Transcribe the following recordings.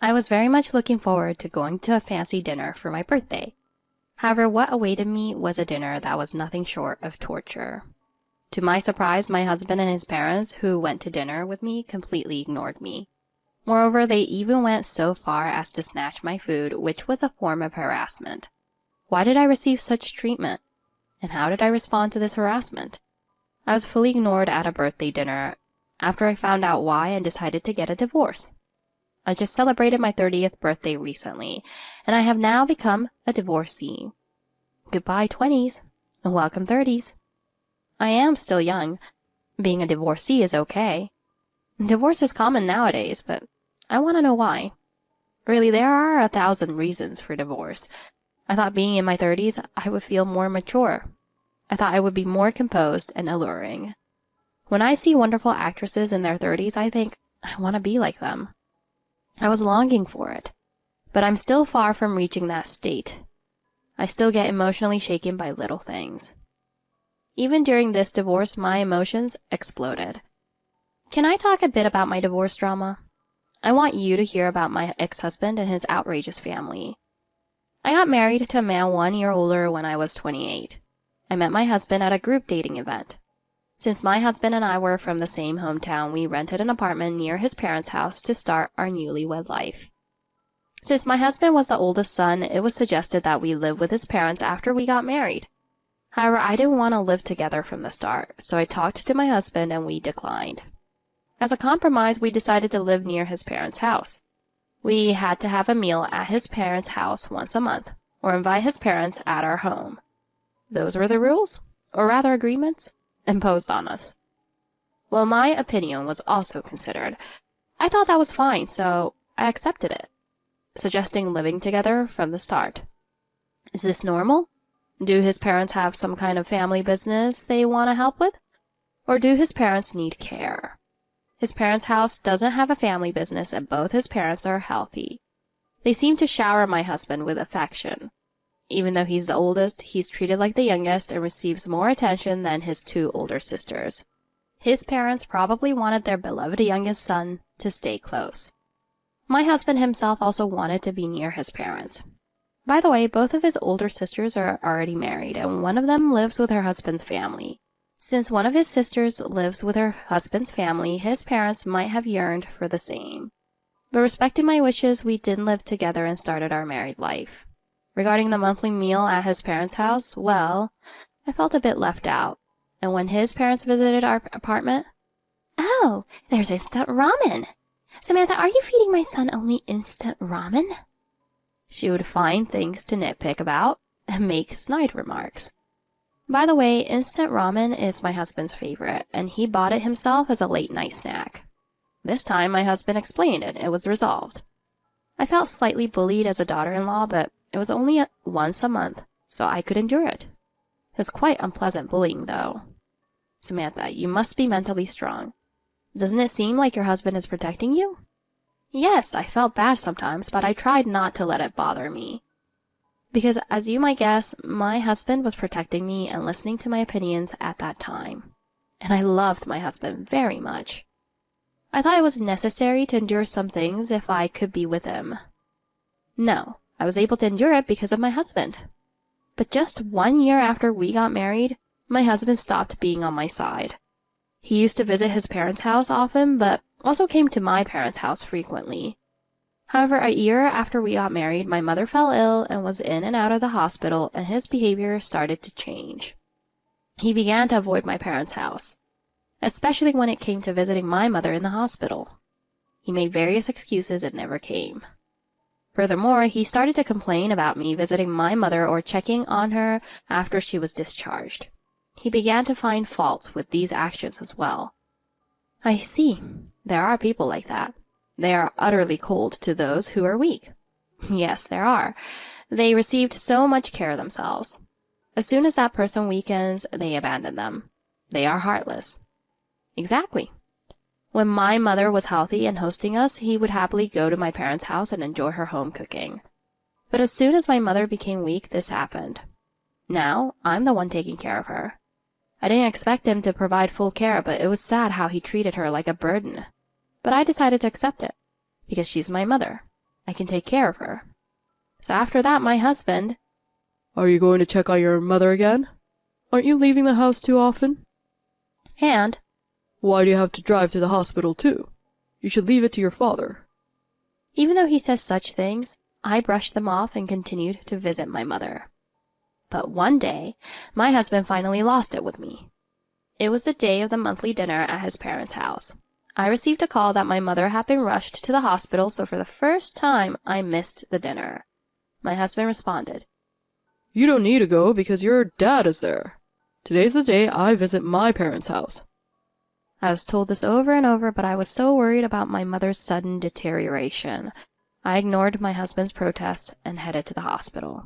I was very much looking forward to going to a fancy dinner for my birthday. However, what awaited me was a dinner that was nothing short of torture. To my surprise, my husband and his parents, who went to dinner with me, completely ignored me. Moreover, they even went so far as to snatch my food, which was a form of harassment. Why did I receive such treatment? And how did I respond to this harassment? I was fully ignored at a birthday dinner after I found out why and decided to get a divorce. I just celebrated my 30th birthday recently, and I have now become a divorcee. Goodbye 20s, and welcome 30s. I am still young. Being a divorcee is okay. Divorce is common nowadays, but I want to know why. Really, there are 1,000 reasons for divorce. I thought being in my 30s, I would feel more mature. I thought I would be more composed and alluring. When I see wonderful actresses in their 30s, I think, I want to be like them. I was longing for it, but I'm still far from reaching that state. I still get emotionally shaken by little things. Even during this divorce, my emotions exploded. Can I talk a bit about my divorce drama? I want you to hear about my ex-husband and his outrageous family. I got married to a man 1 year older when I was 28. I met my husband at a group dating event. Since my husband and I were from the same hometown, we rented an apartment near his parents' house to start our newlywed life. Since my husband was the oldest son, it was suggested that we live with his parents after we got married. However, I didn't want to live together from the start, so I talked to my husband and we declined. As a compromise, we decided to live near his parents' house. We had to have a meal at his parents' house once a month, or invite his parents at our home. Those were the rules, or rather agreements, imposed on us. Well, my opinion was also considered. I thought that was fine, so I accepted it, suggesting living together from the start. Is this normal? Do his parents have some kind of family business they want to help with? Or do his parents need care? His parents' house doesn't have a family business and both his parents are healthy. They seem to shower my husband with affection. Even though he's the oldest, he's treated like the youngest and receives more attention than his 2 older sisters. His parents probably wanted their beloved youngest son to stay close. My husband himself also wanted to be near his parents. By the way, both of his older sisters are already married, and one of them lives with her husband's family. Since one of his sisters lives with her husband's family, his parents might have yearned for the same. But respecting my wishes, we didn't live together and started our married life. Regarding the monthly meal at his parents' house, well, I felt a bit left out. And when his parents visited our apartment, "Oh, there's instant ramen. Samantha, are you feeding my son only instant ramen?" She would find things to nitpick about and make snide remarks. By the way, instant ramen is my husband's favorite, and he bought it himself as a late-night snack. This time, my husband explained it. It was resolved. I felt slightly bullied as a daughter-in-law, but it was only once a month, so I could endure it. It was quite unpleasant bullying, though. Samantha, you must be mentally strong. Doesn't it seem like your husband is protecting you? Yes, I felt bad sometimes, but I tried not to let it bother me. Because, as you might guess, my husband was protecting me and listening to my opinions at that time. And I loved my husband very much. I thought it was necessary to endure some things if I could be with him. No, I was able to endure it because of my husband. But just 1 year after we got married, my husband stopped being on my side. He used to visit his parents' house often, but also came to my parents' house frequently. However, a year after we got married, my mother fell ill and was in and out of the hospital, and his behavior started to change. He began to avoid my parents' house, especially when it came to visiting my mother in the hospital. He made various excuses and never came. Furthermore, he started to complain about me visiting my mother or checking on her after she was discharged. He began to find fault with these actions as well. I see. There are people like that. They are utterly cold to those who are weak. Yes, there are. They received so much care themselves. As soon as that person weakens, they abandon them. They are heartless. Exactly. When my mother was healthy and hosting us, he would happily go to my parents' house and enjoy her home cooking. But as soon as my mother became weak, this happened. Now, I'm the one taking care of her. I didn't expect him to provide full care, but it was sad how he treated her like a burden. But I decided to accept it, because she's my mother. I can take care of her. So after that, my husband— Are you going to check on your mother again? Aren't you leaving the house too often? And— Why do you have to drive to the hospital too? You should leave it to your father. Even though he says such things, I brushed them off and continued to visit my mother. But one day, my husband finally lost it with me. It was the day of the monthly dinner at his parents' house. I received a call that my mother had been rushed to the hospital, so for the first time, I missed the dinner. My husband responded, You don't need to go because your dad is there. Today's the day I visit my parents' house. I was told this over and over, but I was so worried about my mother's sudden deterioration. I ignored my husband's protests and headed to the hospital.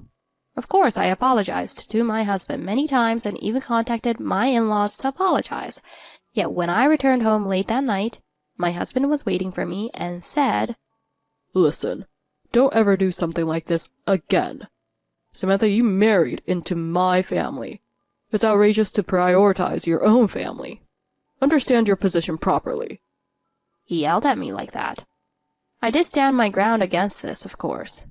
Of course, I apologized to my husband many times and even contacted my in-laws to apologize. Yet when I returned home late that night, my husband was waiting for me and said, Listen, don't ever do something like this again. Samantha, you married into my family. It's outrageous to prioritize your own family. Understand your position properly. He yelled at me like that. I did stand my ground against this, of course.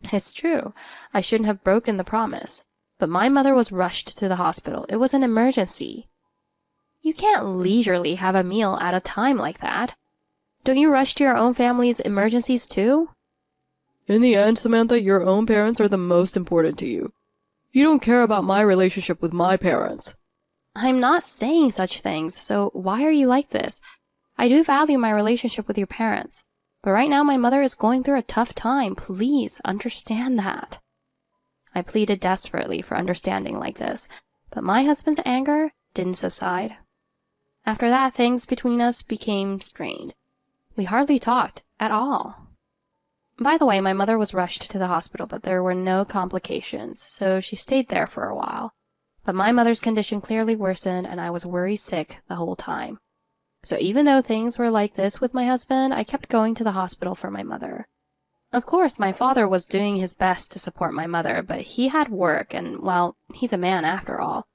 It's true, I shouldn't have broken the promise, but my mother was rushed to the hospital. It was an emergency. You can't leisurely have a meal at a time like that. Don't you rush to your own family's emergencies too? In the end, Samantha, your own parents are the most important to you. You don't care about my relationship with my parents. I'm not saying such things, so why are you like this? I do value my relationship with your parents, but right now my mother is going through a tough time. Please understand that. I pleaded desperately for understanding like this, but my husband's anger didn't subside. After that, things between us became strained. We hardly talked at all. By the way, my mother was rushed to the hospital, but there were no complications, so she stayed there for a while. But my mother's condition clearly worsened, and I was worried sick the whole time. So even though things were like this with my husband, I kept going to the hospital for my mother. Of course, my father was doing his best to support my mother, but he had work, and, well, he's a man after all.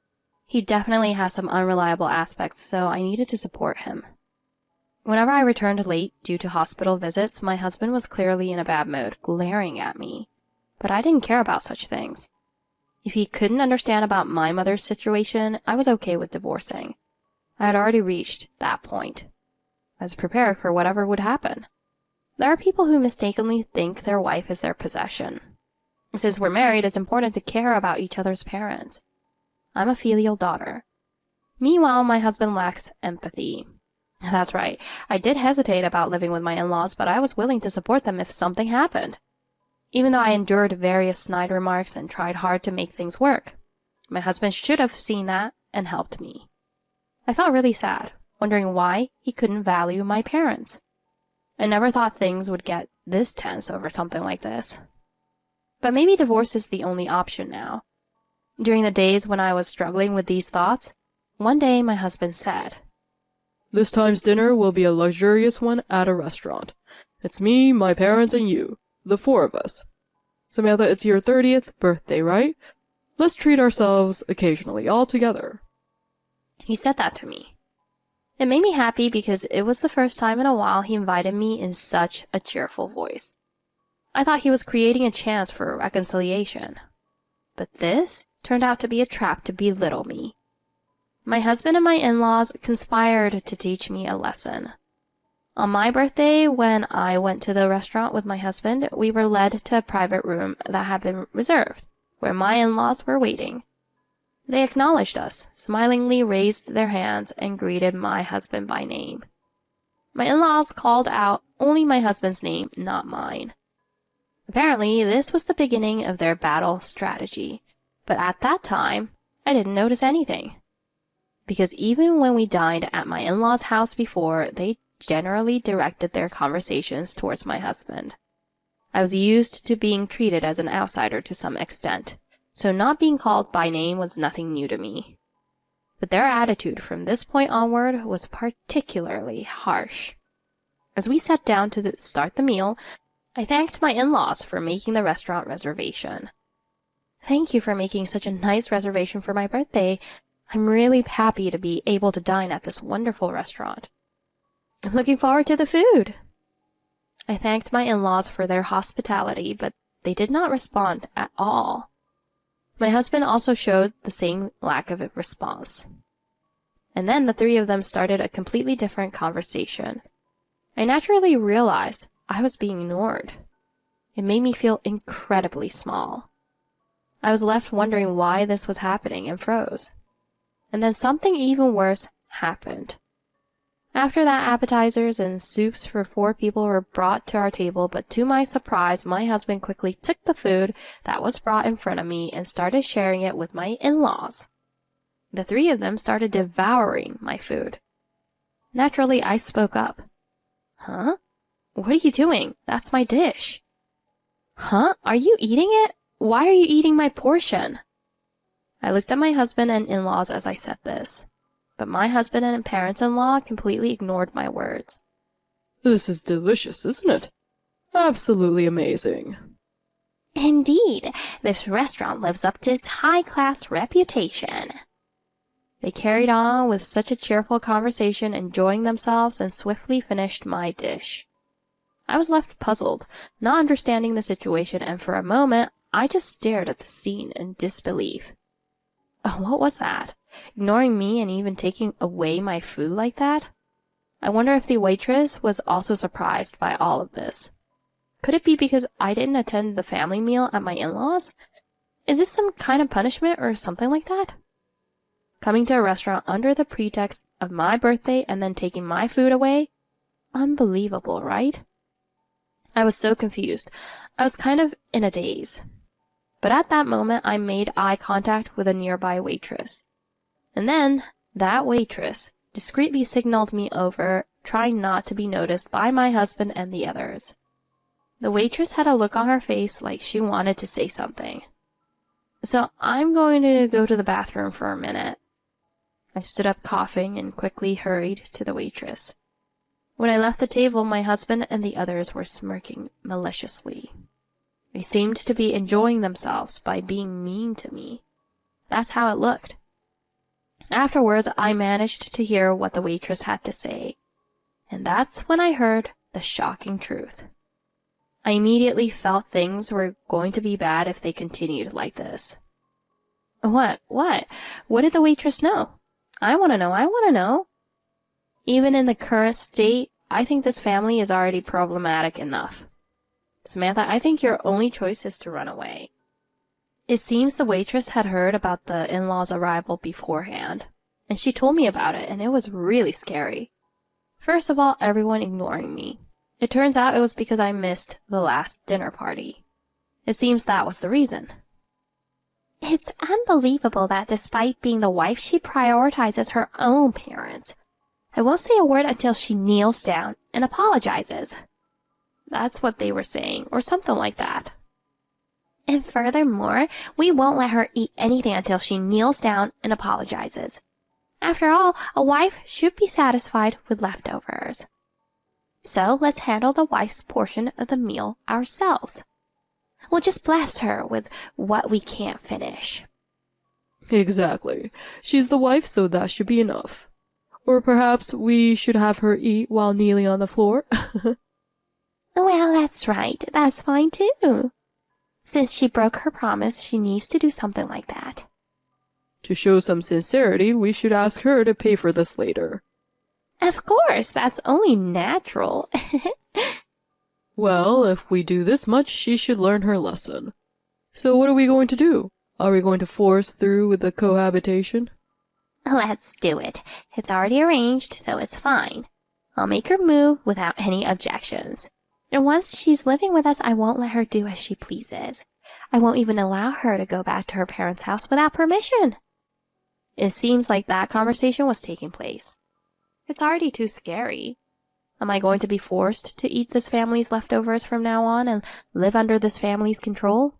He definitely has some unreliable aspects, so I needed to support him. Whenever I returned late due to hospital visits, my husband was clearly in a bad mood, glaring at me. But I didn't care about such things. If he couldn't understand about my mother's situation, I was okay with divorcing. I had already reached that point. I was prepared for whatever would happen. There are people who mistakenly think their wife is their possession. Since we're married, it's important to care about each other's parents. I'm a filial daughter. Meanwhile, my husband lacks empathy. That's right, I did hesitate about living with my in-laws, but I was willing to support them if something happened. Even though I endured various snide remarks and tried hard to make things work, my husband should have seen that and helped me. I felt really sad, wondering why he couldn't value my parents. I never thought things would get this tense over something like this. But maybe divorce is the only option now. During the days when I was struggling with these thoughts, one day my husband said, This time's dinner will be a luxurious one at a restaurant. It's me, my parents, and you. The four of us. Samantha, it's your 30th birthday, right? Let's treat ourselves occasionally, all together. He said that to me. It made me happy because it was the first time in a while he invited me in such a cheerful voice. I thought he was creating a chance for reconciliation. But this turned out to be a trap to belittle me. My husband and my in-laws conspired to teach me a lesson. On my birthday, when I went to the restaurant with my husband, we were led to a private room that had been reserved, where my in-laws were waiting. They acknowledged us, smilingly raised their hands, and greeted my husband by name. My in-laws called out only my husband's name, not mine. Apparently, this was the beginning of their battle strategy, but at that time, I didn't notice anything. Because even when we dined at my in-laws' house before, they generally directed their conversations towards my husband. I was used to being treated as an outsider to some extent, so not being called by name was nothing new to me. But their attitude from this point onward was particularly harsh. As we sat down to start the meal, I thanked my in-laws for making the restaurant reservation. Thank you for making such a nice reservation for my birthday. I'm really happy to be able to dine at this wonderful restaurant. I'm looking forward to the food. I thanked my in-laws for their hospitality, but they did not respond at all. My husband also showed the same lack of a response. And then the three of them started a completely different conversation. I naturally realized I was being ignored. It made me feel incredibly small. I was left wondering why this was happening and froze. And then something even worse happened. After that, appetizers and soups for 4 people were brought to our table, but to my surprise, my husband quickly took the food that was brought in front of me and started sharing it with my in-laws. The 3 of them started devouring my food. Naturally, I spoke up. Huh? What are you doing? That's my dish. Huh? Are you eating it? Why are you eating my portion? I looked at my husband and in-laws as I said this, but my husband and parents-in-law completely ignored my words. This is delicious, isn't it? Absolutely amazing. Indeed, this restaurant lives up to its high-class reputation. They carried on with such a cheerful conversation, enjoying themselves, and swiftly finished my dish. I was left puzzled, not understanding the situation, and for a moment, I just stared at the scene in disbelief. Oh, what was that? Ignoring me and even taking away my food like that? I wonder if the waitress was also surprised by all of this. Could it be because I didn't attend the family meal at my in-laws? Is this some kind of punishment or something like that? Coming to a restaurant under the pretext of my birthday and then taking my food away? Unbelievable, right? I was so confused. I was kind of in a daze. But at that moment, I made eye contact with a nearby waitress. And then, that waitress discreetly signaled me over, trying not to be noticed by my husband and the others. The waitress had a look on her face like she wanted to say something. So I'm going to go to the bathroom for a minute. I stood up coughing and quickly hurried to the waitress. When I left the table, my husband and the others were smirking maliciously. They seemed to be enjoying themselves by being mean to me. That's how it looked. Afterwards, I managed to hear what the waitress had to say, and that's when I heard the shocking truth. I immediately felt things were going to be bad if they continued like this. What? What did the waitress know? I want to know. Even in the current state, I think this family is already problematic enough. Samantha, I think your only choice is to run away. It seems the waitress had heard about the in-laws' arrival beforehand, and she told me about it, and it was really scary. First of all, everyone ignoring me. It turns out it was because I missed the last dinner party. It seems that was the reason. It's unbelievable that despite being the wife, she prioritizes her own parents. I won't say a word until she kneels down and apologizes. That's what they were saying, or something like that. And furthermore, we won't let her eat anything until she kneels down and apologizes. After all, a wife should be satisfied with leftovers. So let's handle the wife's portion of the meal ourselves. We'll just blast her with what we can't finish. Exactly. She's the wife, so that should be enough. Or perhaps we should have her eat while kneeling on the floor? Well, that's right. That's fine too. Since she broke her promise, she needs to do something like that. To show some sincerity, we should ask her to pay for this later. Of course, that's only natural. Well, if we do this much, she should learn her lesson. So what are we going to do? Are we going to force through with the cohabitation? Let's do it. It's already arranged, so it's fine. I'll make her move without any objections. And once she's living with us, I won't let her do as she pleases. I won't even allow her to go back to her parents' house without permission. It seems like that conversation was taking place. It's already too scary. Am I going to be forced to eat this family's leftovers from now on and live under this family's control?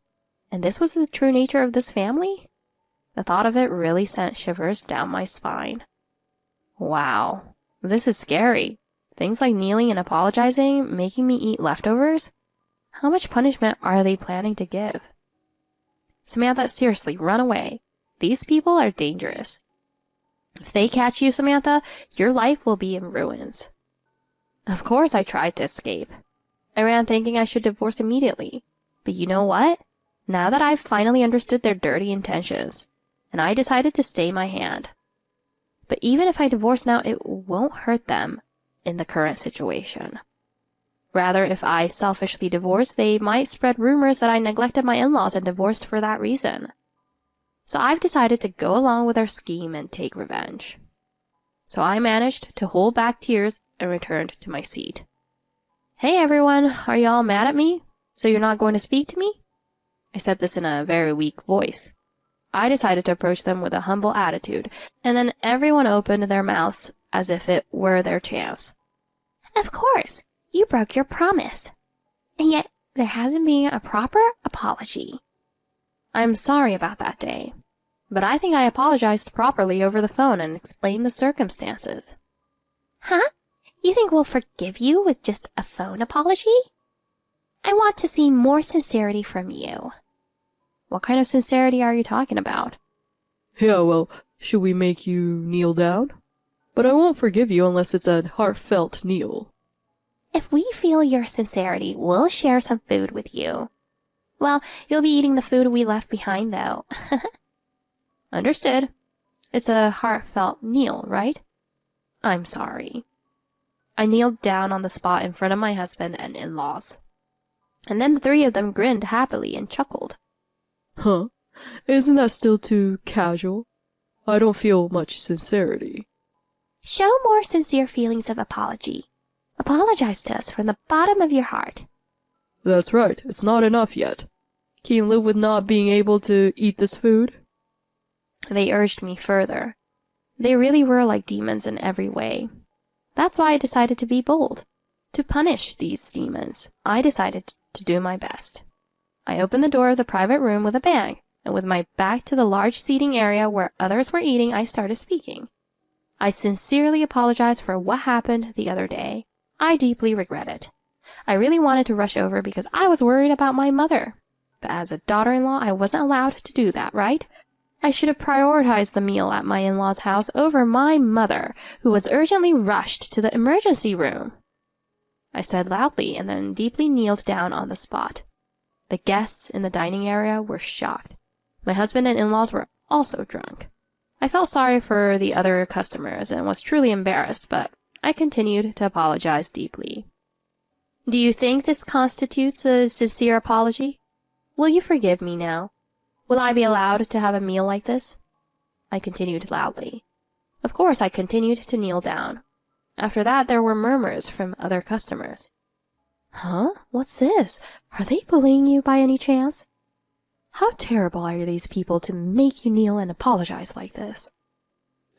And this was the true nature of this family? The thought of it really sent shivers down my spine. Wow, this is scary. Things like kneeling and apologizing, making me eat leftovers? How much punishment are they planning to give? Samantha, seriously, run away. These people are dangerous. If they catch you, Samantha, your life will be in ruins. Of course I tried to escape. I ran thinking I should divorce immediately. But you know what? Now that I've finally understood their dirty intentions, and I decided to stay my hand. But even if I divorce now, it won't hurt them in the current situation. Rather, if I selfishly divorce, they might spread rumors that I neglected my in-laws and divorced for that reason. So I've decided to go along with their scheme and take revenge. So I managed to hold back tears and returned to my seat. Hey everyone, are y'all mad at me? So you're not going to speak to me? I said this in a very weak voice. I decided to approach them with a humble attitude, and then everyone opened their mouths as if it were their chance. Of course, you broke your promise. And yet, there hasn't been a proper apology. I'm sorry about that day, but I think I apologized properly over the phone and explained the circumstances. Huh? You think we'll forgive you with just a phone apology? I want to see more sincerity from you. What kind of sincerity are you talking about? Yeah, well, should we make you kneel down? But I won't forgive you unless it's a heartfelt kneel. If we feel your sincerity, we'll share some food with you. Well, you'll be eating the food we left behind, though. Understood. It's a heartfelt kneel, right? I'm sorry. I kneeled down on the spot in front of my husband and in-laws. And then the three of them grinned happily and chuckled. Huh? Isn't that still too casual? I don't feel much sincerity. Show more sincere feelings of apology. Apologize to us from the bottom of your heart. That's right, it's not enough yet. Can you live with not being able to eat this food? They urged me further. They really were like demons in every way. That's why I decided to be bold. To punish these demons, I decided to do my best. I opened the door of the private room with a bang, and with my back to the large seating area where others were eating, I started speaking. I sincerely apologize for what happened the other day. I deeply regret it. I really wanted to rush over because I was worried about my mother. But as a daughter-in-law, I wasn't allowed to do that, right? I should have prioritized the meal at my in-law's house over my mother, who was urgently rushed to the emergency room. I said loudly and then deeply kneeled down on the spot. The guests in the dining area were shocked. My husband and in-laws were also drunk. I felt sorry for the other customers and was truly embarrassed, but I continued to apologize deeply. Do you think this constitutes a sincere apology? Will you forgive me now? Will I be allowed to have a meal like this? I continued loudly. Of course, I continued to kneel down. After that, there were murmurs from other customers. Huh? What's this? Are they bullying you by any chance? How terrible are these people to make you kneel and apologize like this?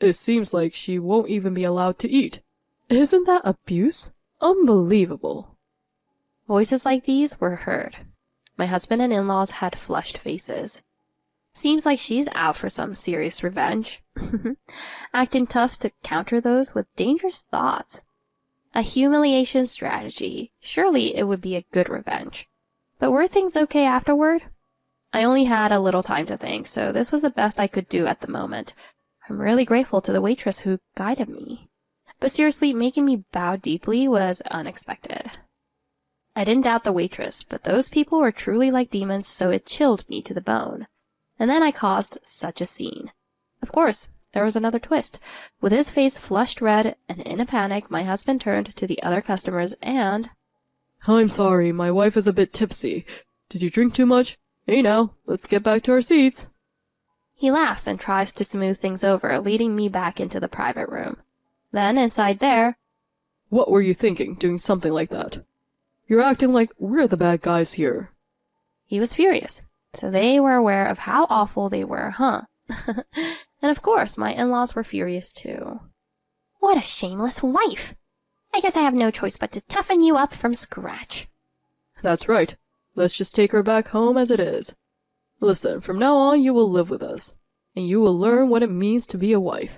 It seems like she won't even be allowed to eat. Isn't that abuse? Unbelievable. Voices like these were heard. My husband and in-laws had flushed faces. Seems like she's out for some serious revenge. Acting tough to counter those with dangerous thoughts. A humiliation strategy. Surely it would be a good revenge. But were things okay afterward? I only had a little time to think, so this was the best I could do at the moment. I'm really grateful to the waitress who guided me. But seriously, making me bow deeply was unexpected. I didn't doubt the waitress, but those people were truly like demons, so it chilled me to the bone. And then I caused such a scene. Of course, there was another twist. With his face flushed red and in a panic, my husband turned to the other customers and... I'm sorry, my wife is a bit tipsy. Did you drink too much? Hey now, let's get back to our seats. He laughs and tries to smooth things over, leading me back into the private room. Then, inside there... What were you thinking, doing something like that? You're acting like we're the bad guys here. He was furious. So they were aware of how awful they were, huh? And of course, my in-laws were furious too. What a shameless wife! I guess I have no choice but to toughen you up from scratch. That's right. Let's just take her back home as it is. Listen, from now on you will live with us, and you will learn what it means to be a wife.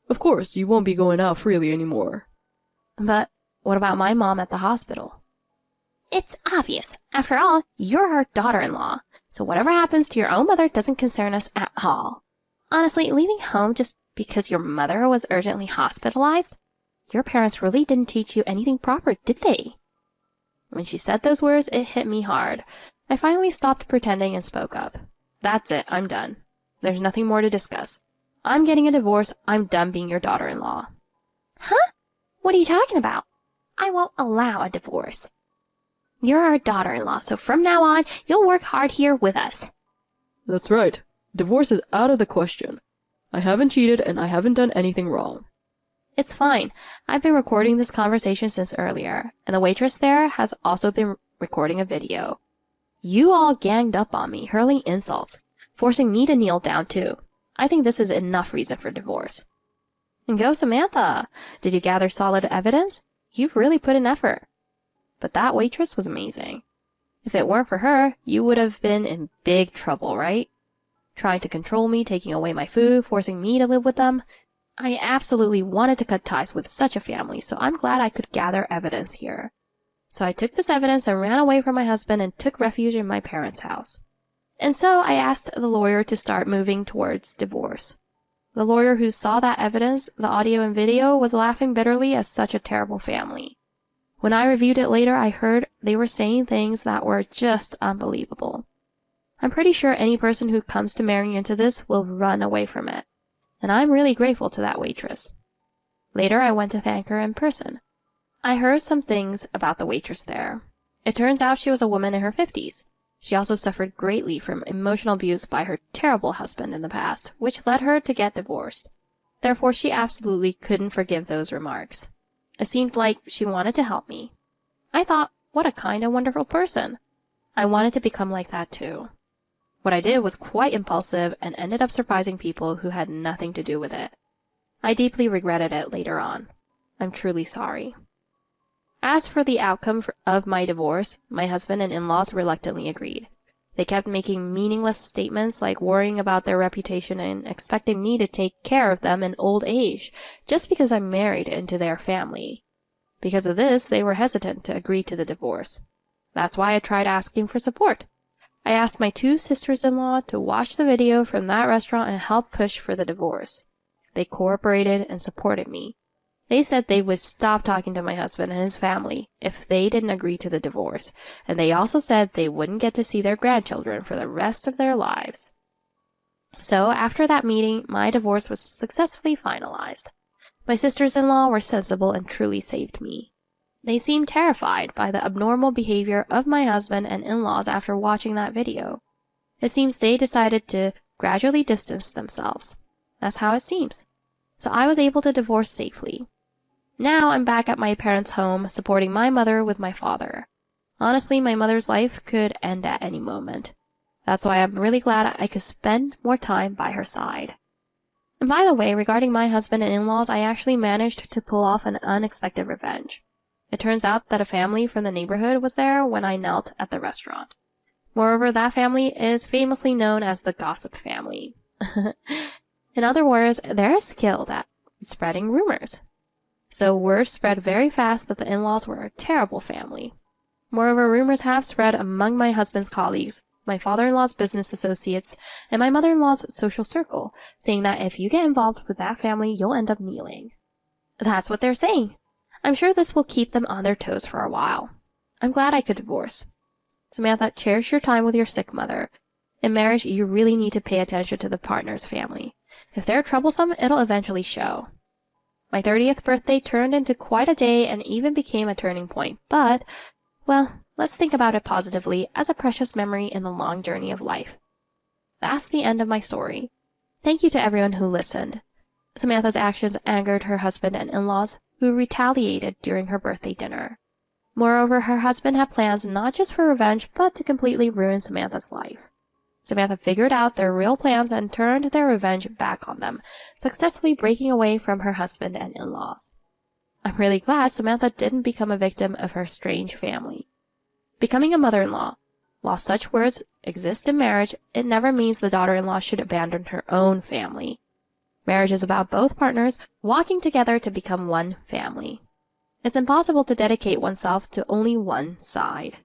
Of course, you won't be going out freely anymore. But what about my mom at the hospital? It's obvious. After all, you're her daughter-in-law, so whatever happens to your own mother doesn't concern us at all. Honestly, leaving home just because your mother was urgently hospitalized? Your parents really didn't teach you anything proper, did they? When she said those words, it hit me hard. I finally stopped pretending and spoke up. That's it, I'm done. There's nothing more to discuss. I'm getting a divorce. I'm done being your daughter-in-law. Huh? What are you talking about? I won't allow a divorce. You're our daughter-in-law, so from now on, you'll work hard here with us. That's right. Divorce is out of the question. I haven't cheated and I haven't done anything wrong. It's fine. I've been recording this conversation since earlier, and the waitress there has also been recording a video. You all ganged up on me, hurling insults, forcing me to kneel down too. I think this is enough reason for divorce. And go Samantha! Did you gather solid evidence? You've really put in effort. But that waitress was amazing. If it weren't for her, you would have been in big trouble, right? Trying to control me, taking away my food, forcing me to live with them. I absolutely wanted to cut ties with such a family, so I'm glad I could gather evidence here. So I took this evidence and ran away from my husband and took refuge in my parents' house. And so I asked the lawyer to start moving towards divorce. The lawyer who saw that evidence, the audio and video, was laughing bitterly at such a terrible family. When I reviewed it later, I heard they were saying things that were just unbelievable. I'm pretty sure any person who comes to marrying into this will run away from it. And I'm really grateful to that waitress. Later, I went to thank her in person. I heard some things about the waitress there. It turns out she was a woman in her 50s. She also suffered greatly from emotional abuse by her terrible husband in the past, which led her to get divorced. Therefore, she absolutely couldn't forgive those remarks. It seemed like she wanted to help me. I thought, what a kind and wonderful person. I wanted to become like that too. What I did was quite impulsive and ended up surprising people who had nothing to do with it. I deeply regretted it later on. I'm truly sorry. As for the outcome of my divorce, my husband and in-laws reluctantly agreed. They kept making meaningless statements like worrying about their reputation and expecting me to take care of them in old age, just because I'm married into their family. Because of this, they were hesitant to agree to the divorce. That's why I tried asking for support. I asked my 2 sisters-in-law to watch the video from that restaurant and help push for the divorce. They cooperated and supported me. They said they would stop talking to my husband and his family if they didn't agree to the divorce, and they also said they wouldn't get to see their grandchildren for the rest of their lives. So, after that meeting, my divorce was successfully finalized. My sisters-in-law were sensible and truly saved me. They seemed terrified by the abnormal behavior of my husband and in-laws after watching that video. It seems they decided to gradually distance themselves. That's how it seems. So I was able to divorce safely. Now I'm back at my parents' home, supporting my mother with my father. Honestly, my mother's life could end at any moment. That's why I'm really glad I could spend more time by her side. And by the way, regarding my husband and in-laws, I actually managed to pull off an unexpected revenge. It turns out that a family from the neighborhood was there when I knelt at the restaurant. Moreover, that family is famously known as the gossip family. In other words, they're skilled at spreading rumors. So word spread very fast that the in-laws were a terrible family. Moreover, rumors have spread among my husband's colleagues, my father-in-law's business associates, and my mother-in-law's social circle, saying that if you get involved with that family, you'll end up kneeling. That's what they're saying. I'm sure this will keep them on their toes for a while. I'm glad I could divorce. Samantha, cherish your time with your sick mother. In marriage, you really need to pay attention to the partner's family. If they're troublesome, it'll eventually show. My 30th birthday turned into quite a day and even became a turning point, but, well, let's think about it positively as a precious memory in the long journey of life. That's the end of my story. Thank you to everyone who listened. Samantha's actions angered her husband and in-laws, who retaliated during her birthday dinner. Moreover, her husband had plans not just for revenge, but to completely ruin Samantha's life. Samantha figured out their real plans and turned their revenge back on them, successfully breaking away from her husband and in-laws. I'm really glad Samantha didn't become a victim of her strange family. Becoming a mother-in-law. While such words exist in marriage, it never means the daughter-in-law should abandon her own family. Marriage is about both partners walking together to become one family. It's impossible to dedicate oneself to only one side.